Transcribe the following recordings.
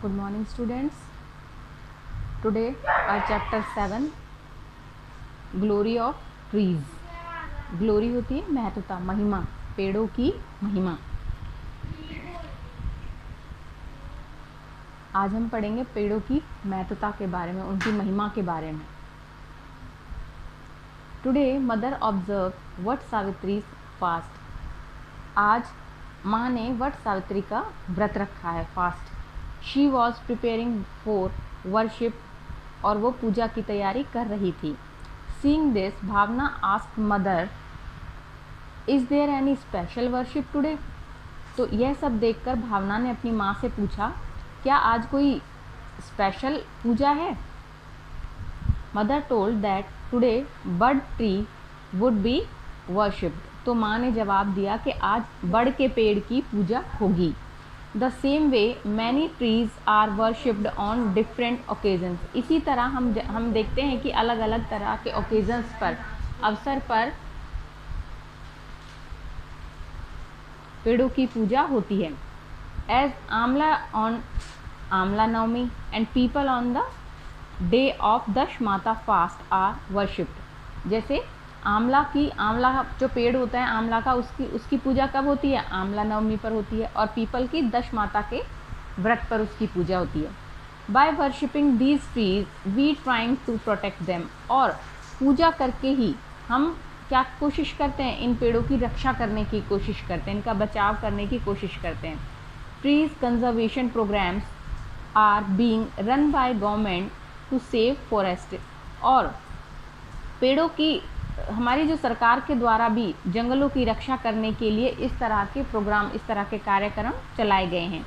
Good morning, students. Today our chapter 7 Glory of Trees. Glory होती है महत्वता, महिमा, पेड़ों की महिमा. आज हम पढ़ेंगे पेड़ों की महत्वता के बारे में, उनकी महिमा के बारे में. Today mother observed Vat Savitri's fast. आज माँ ने वट सावित्री का व्रत रखा है, fast. She was preparing for worship, और वो पूजा की तैयारी कर रही थी. Seeing this, Bhavna asked mother, is there any special worship today? तो यह सब देखकर भावना ने अपनी माँ से पूछा, क्या आज कोई स्पेशल पूजा है? Mother told that today bad tree would be worshipped. तो माँ ने जवाब दिया कि आज बड़ के पेड़ की पूजा होगी. The same way many trees are worshipped on different occasions. इसी तरह हम देखते हैं कि अलग अलग तरह के ओकेजन्स पर, अवसर पर पेड़ों की पूजा होती है. As amla on amla Navami and peepal on the day of Dash Mata fast are worshipped. जैसे आंवला जो पेड़ होता है आंवला का, उसकी पूजा कब होती है? आंवला नवमी पर होती है. और पीपल की दश माता के व्रत पर उसकी पूजा होती है. By worshipping these trees we trying to protect them. और पूजा करके ही हम क्या कोशिश करते हैं? इन पेड़ों की रक्षा करने की कोशिश करते हैं, इनका बचाव करने की कोशिश करते हैं. Trees conservation programs are being run by government to save forest. और पेड़ों की हमारी जो सरकार के द्वारा भी जंगलों की रक्षा करने के लिए इस तरह के प्रोग्राम, इस तरह के कार्यक्रम चलाए गए हैं.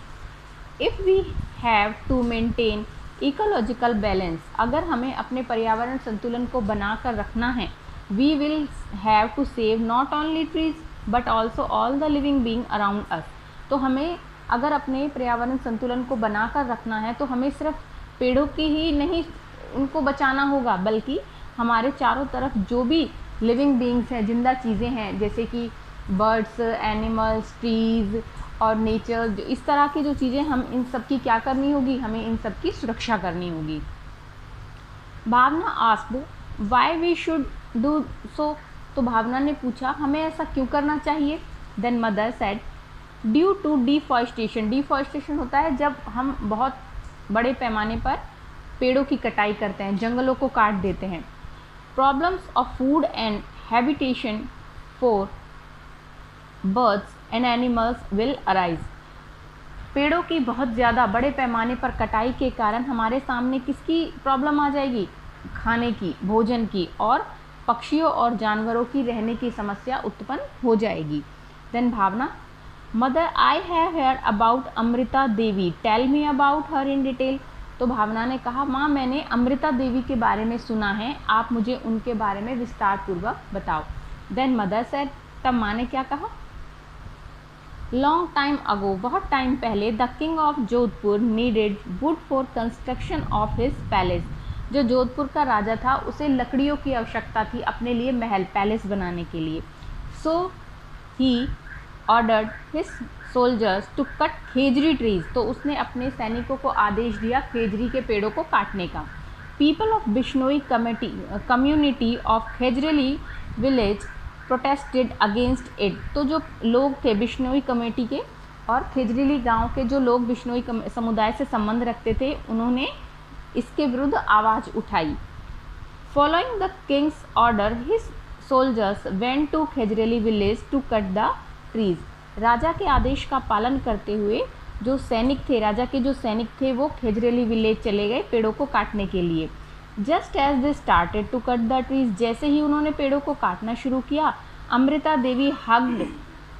If we have to maintain ecological balance, अगर हमें अपने पर्यावरण संतुलन को बनाकर रखना है, we will have to save not only trees but also all the living being around us. तो हमें अगर अपने पर्यावरण संतुलन को बनाकर रखना है तो हमें सिर्फ पेड़ों की ही नहीं उनको बचाना होगा, बल्कि हमारे चारों तरफ जो भी लिविंग बीइंग्स हैं, जिंदा चीज़ें हैं, जैसे कि बर्ड्स, एनिमल्स, ट्रीज़ और नेचर, जो इस तरह की जो चीज़ें, हम इन सब की क्या करनी होगी? हमें इन सब की सुरक्षा करनी होगी. Bhavna asked why we should do so. तो भावना ने पूछा, हमें ऐसा क्यों करना चाहिए? Then mother said, due to deforestation. Deforestation होता है जब हम बहुत बड़े पैमाने पर पेड़ों की कटाई करते हैं, जंगलों को काट देते हैं. Problems of food and habitation for birds and animals will arise. पेड़ों की बहुत ज़्यादा बड़े पैमाने पर कटाई के कारण हमारे सामने किसकी प्रॉब्लम आ जाएगी? खाने की, भोजन की, और पक्षियों और जानवरों की रहने की समस्या उत्पन्न हो जाएगी. Then Bhavna, mother I have heard about Amrita Devi, tell me about her in detail. तो भावना ने कहा, माँ मैंने अमृता देवी के बारे में सुना है, आप मुझे उनके बारे में विस्तार पूर्वक बताओ. देन मदर सेड, तब माँ ने क्या कहा? लॉन्ग टाइम अगो, बहुत टाइम पहले, the king of Jodhpur needed would for construction of his palace. जो जोधपुर का राजा था उसे लकड़ियों की आवश्यकता थी अपने लिए महल, पैलेस बनाने के लिए. So he ordered his soldiers to cut khejri trees. तो उसने अपने सैनिकों को आदेश दिया खेजरी के पेड़ों को काटने का. People of Bishnoi community of Khejarli village protested against it. तो जो लोग थे बिश्नोई कमेटी के और खेजरेली गांव के जो लोग बिश्नोई समुदाय से संबंध रखते थे, उन्होंने इसके विरुद्ध आवाज़ उठाई. Following the king's order his soldiers went to Khejarli village to cut the trees. राजा के आदेश का पालन करते हुए जो सैनिक थे, राजा के जो सैनिक थे, वो खेजरेली विलेज चले गए पेड़ों को काटने के लिए. Just as they started to cut the trees, जैसे ही उन्होंने पेड़ों को काटना शुरू किया, Amrita Devi hugged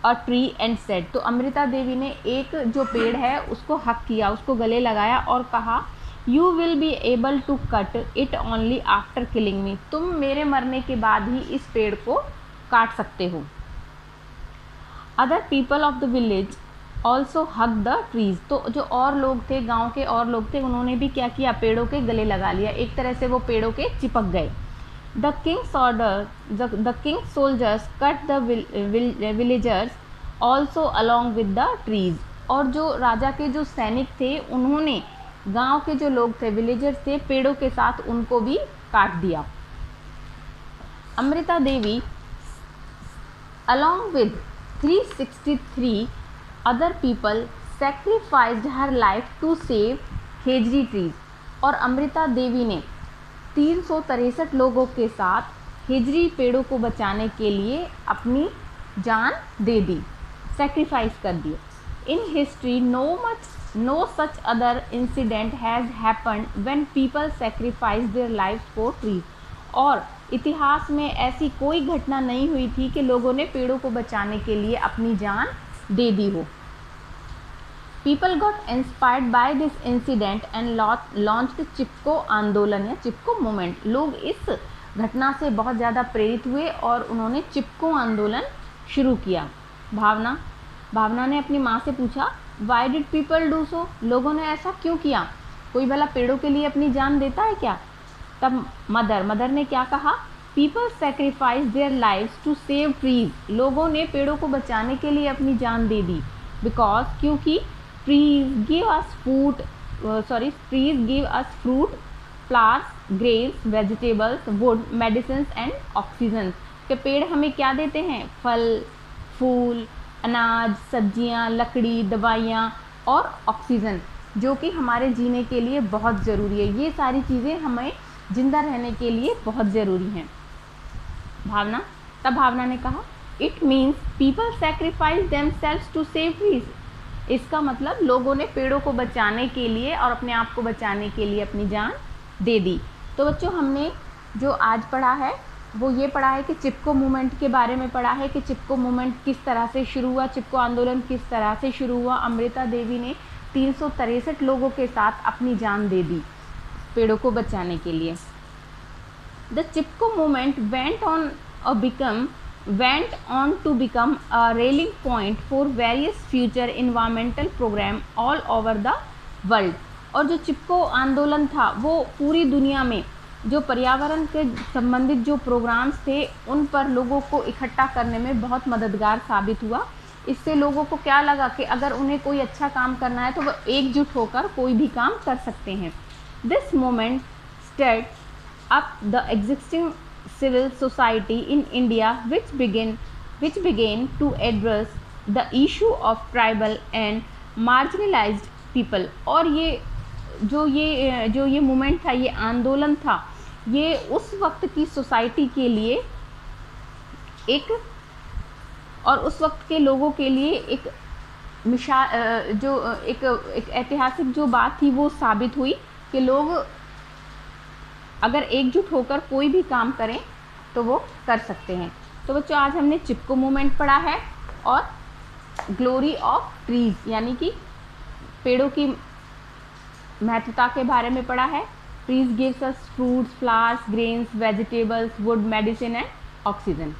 a tree and said. तो अमृता देवी ने एक जो पेड़ है उसको हक किया, उसको गले लगाया और कहा, you will be able to cut it only after killing me. तुम मेरे मरने के बाद ही इस पेड़ को काट सकते हो. Other people of the village also hug the trees. तो जो और लोग थे, गांव के और लोग थे, उन्होंने भी क्या किया? पेड़ों के गले लगा लिया, एक तरह से वो पेड़ों के चिपक गए. The Kings soldiers cut the villagers also along with the trees. और जो राजा के जो सैनिक थे उन्होंने गांव के जो लोग थे, विलेजर्स थे, पेड़ों के साथ उनको भी काट दिया। Amrita Devi along with 363 other people sacrificed her life to save Khejri trees। और अमृता देवी ने 363 लोगों के साथ खेजड़ी पेड़ों को बचाने के लिए अपनी जान दे दी, सेक्रीफाइस कर दी। In history no such other incident has happened when people sacrifice their lives for trees। और इतिहास में ऐसी कोई घटना नहीं हुई थी कि लोगों ने पेड़ों को बचाने के लिए अपनी जान दे दी हो। People got inspired by this incident and launched चिपको आंदोलन या चिपको मूवमेंट। लोग इस घटना से बहुत ज़्यादा प्रेरित हुए और उन्होंने चिपको आंदोलन शुरू किया। भावना ने अपनी माँ से पूछा, Why did people do so? लोगों ने ऐसा क्यों किया? कोई भला पेड़ों के लिए अपनी जान देता है क्या? तब मदर ने क्या कहा? People sacrifice their lives to save trees। लोगों ने पेड़ों को बचाने के लिए अपनी जान दे दी। Because क्योंकि trees give us fruit, flowers, grains, vegetables, wood, medicines and oxygen। के पेड़ हमें क्या देते हैं? फल, फूल, अनाज, सब्जियां, लकड़ी, दवाइयाँ और ऑक्सीजन, जो कि हमारे जीने के लिए बहुत ज़रूरी है। ये सारी चीज़ें हमें जिंदा रहने के लिए बहुत ज़रूरी हैं। भावना ने कहा, it means people sacrifice themselves to save trees. इसका मतलब लोगों ने पेड़ों को बचाने के लिए और अपने आप को बचाने के लिए अपनी जान दे दी। तो बच्चों, हमने जो आज पढ़ा है वो ये पढ़ा है कि चिपको मूवमेंट के बारे में पढ़ा है कि चिपको मूवमेंट किस तरह से शुरू हुआ, चिपको आंदोलन किस तरह से शुरू हुआ। अमृता देवी ने 363 लोगों के साथ अपनी जान दे दी पेड़ों को बचाने के लिए। The Chipko movement went on to become a rallying point for various future environmental program all over the world। और जो चिपको आंदोलन था वो पूरी दुनिया में जो पर्यावरण के संबंधित जो प्रोग्राम्स थे उन पर लोगों को इकट्ठा करने में बहुत मददगार साबित हुआ। इससे लोगों को क्या लगा कि अगर उन्हें कोई अच्छा काम करना है तो वो एकजुट होकर कोई भी काम कर सकते हैं। This moment state up the existing civil society in India which began to address the issue of tribal and marginalized people। और ये मूवमेंट था, ये आंदोलन था, ये उस वक्त की सोसाइटी के लिए उस वक्त के लोगों के लिए एक ऐतिहासिक जो बात थी वो साबित हुई कि लोग अगर एकजुट होकर कोई भी काम करें तो वो कर सकते हैं। तो बच्चों, आज हमने चिपको मूवमेंट पढ़ा है और ग्लोरी ऑफ ट्रीज यानी कि पेड़ों की महत्वता के बारे में पढ़ा है। Trees gives us fruits, flowers, grains, vegetables, would, medicine and oxygen.